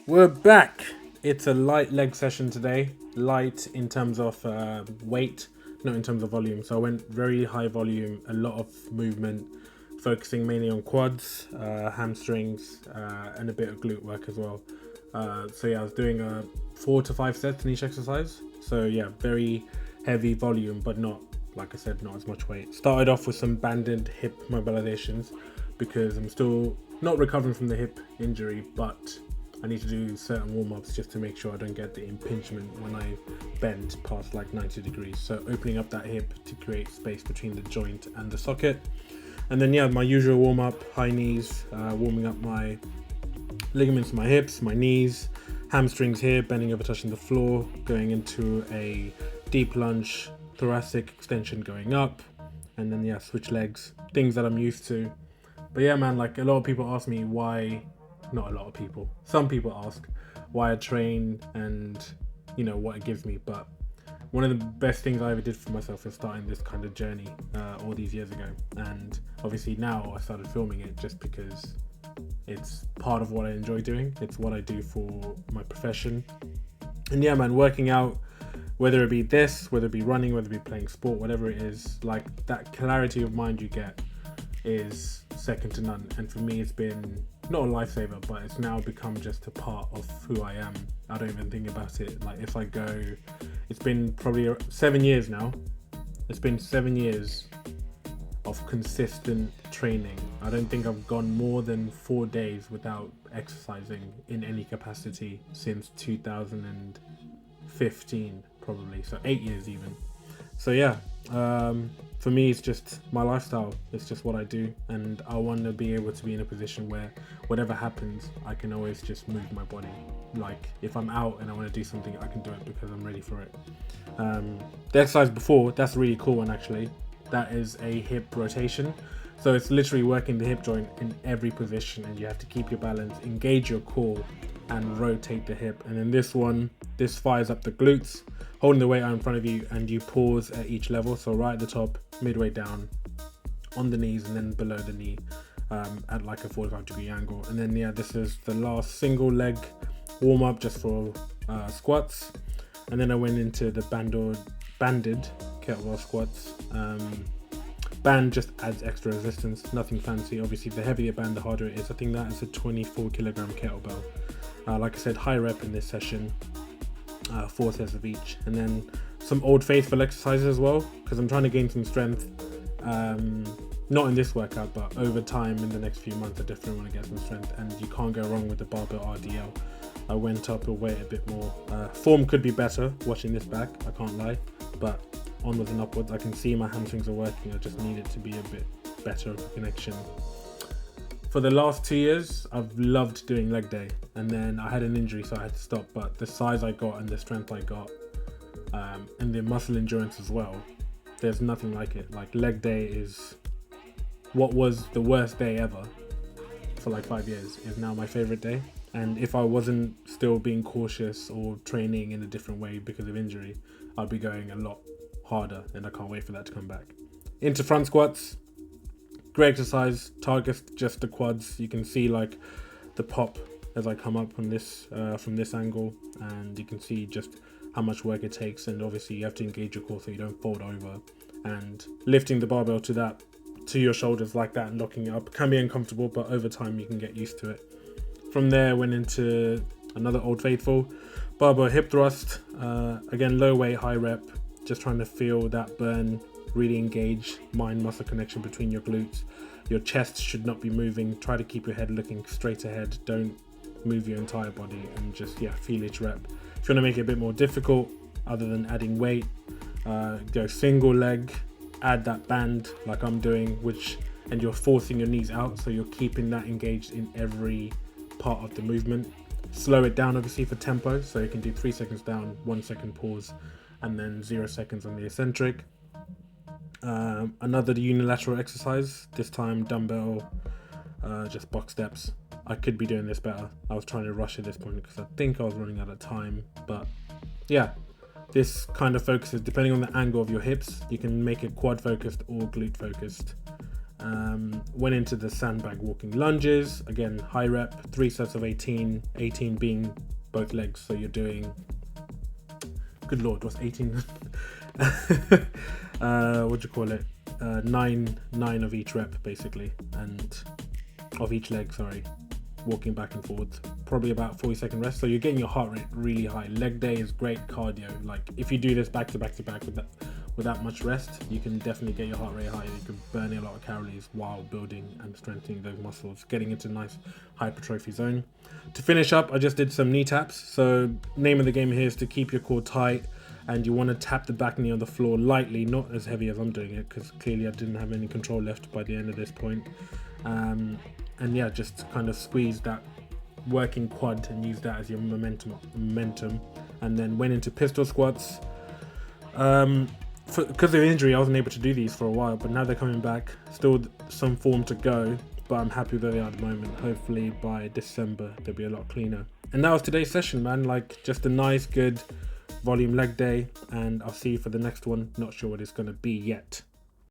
We're back. It's a light leg session today. Light in terms of weight, not in terms of volume. So I went very high volume, a lot of movement, focusing mainly on quads, hamstrings, and a bit of glute work as well. So yeah, I was doing 4 to 5 sets in each exercise. So yeah, very heavy volume, but not, like I said, not as much weight. Started off with some banded hip mobilizations because I'm still not recovering from the hip injury, but I need to do certain warm-ups just to make sure I don't get the impingement when I bend past like 90 degrees. So opening up that hip to create space between the joint and the socket. And then yeah, my usual warm-up, high knees, warming up my ligaments in my hips, my knees, hamstrings here, bending over touching the floor, going into a deep lunge, thoracic extension going up, and then yeah, switch legs, things that I'm used to. But yeah, man, like a lot of people ask me why, not a lot of people, some people ask why I train and what it gives me. But one of the best things I ever did for myself is starting this kind of journey all these years ago. And obviously now I started filming it just because it's part of what I enjoy doing. It's what I do for my profession. And yeah, man, working out, whether it be this, whether it be running, whether it be playing sport, whatever it is, like that clarity of mind you get is second to none. And for me, it's been not a lifesaver, but it's now become just a part of who I am. I don't even think about it. Like if I go, it's been probably 7 years now. It's been 7 years of consistent training. I don't think I've gone more than 4 days without exercising in any capacity since 2015, probably. So 8 years even. So yeah, for me, it's just my lifestyle. It's just what I do, and I want to be able to be in a position where whatever happens, I can always just move my body. Like if I'm out and I want to do something, I can do it because I'm ready for it. The exercise before, that's a really cool one actually. That is a hip rotation. So it's literally working the hip joint in every position, and you have to keep your balance, engage your core, and rotate the hip. And then this one, this fires up the glutes, holding the weight out in front of you, and you pause at each level. So right at the top, midway down, on the knees, and then below the knee at like a 45-degree angle. And then yeah, this is the last single leg warm up just for squats. And then I went into the banded kettlebell squats. Band just adds extra resistance, nothing fancy. Obviously the heavier band, the harder it is. I think that is a 24 kilogram kettlebell. Like I said, high rep in this session, 4 sets of each. And then some old faithful exercises as well, because I'm trying to gain some strength. Not in this workout, but over time in the next few months I definitely want to get some strength, and you can't go wrong with the barbell RDL. I went up a weight a bit more. Form could be better watching this back, I can't lie, but onwards and upwards. I can see my hamstrings are working. I just need it to be a bit better of a connection. For the last 2 years, I've loved doing leg day, and then I had an injury, so I had to stop. But the size I got and the strength I got, and the muscle endurance as well, there's nothing like it. Like leg day is what was the worst day ever for like 5 years is now my favorite day. And if I wasn't still being cautious or training in a different way because of injury, I'd be going a lot harder, and I can't wait for that to come back. Into front squats, great exercise, targets just the quads. You can see like the pop as I come up from this angle, and you can see just how much work it takes. And obviously you have to engage your core so you don't fold over, and lifting the barbell to your shoulders like that and locking it up can be uncomfortable, but over time you can get used to it. From there, went into another old faithful, barbell hip thrust. Again, low weight, high rep, just trying to feel that burn, really engage mind-muscle connection between your glutes. Your chest should not be moving. Try to keep your head looking straight ahead. Don't move your entire body, and just feel each rep. If you want to make it a bit more difficult, other than adding weight, go single leg, add that band like I'm doing, and you're forcing your knees out, so you're keeping that engaged in every part of the movement. Slow it down obviously for tempo, so you can do 3 seconds down, 1 second pause, and then 0 seconds on the eccentric. Another unilateral exercise, this time dumbbell, just box steps. I could be doing this better. I was trying to rush at this point because I think I was running out of time, but yeah, this kind of focuses, depending on the angle of your hips, you can make it quad focused or glute focused. Went into the sandbag walking lunges, again high rep, 3 sets of 18 being both legs, so you're doing, good lord, what's 18? What do you call it, 9 of each rep basically, and of each leg, sorry, walking back and forwards, probably about 40-second rest, so you're getting your heart rate really high. Leg day is great cardio. Like if you do this back to back to back with that much rest, you can definitely get your heart rate high. You can burn a lot of calories while building and strengthening those muscles, getting into a nice hypertrophy zone. To finish up, I just did some knee taps. So name of the game here is to keep your core tight, and you want to tap the back knee on the floor lightly, not as heavy as I'm doing it, because clearly I didn't have any control left by the end of this point. And yeah, just kind of squeeze that working quad and use that as your momentum. And then went into pistol squats. Because of injury, I wasn't able to do these for a while, but now they're coming back. Still some form to go, but I'm happy where they are at the moment. Hopefully by December they'll be a lot cleaner. And that was today's session, man. Like just a nice, good volume leg day, and I'll see you for the next one. Not sure what it's going to be yet.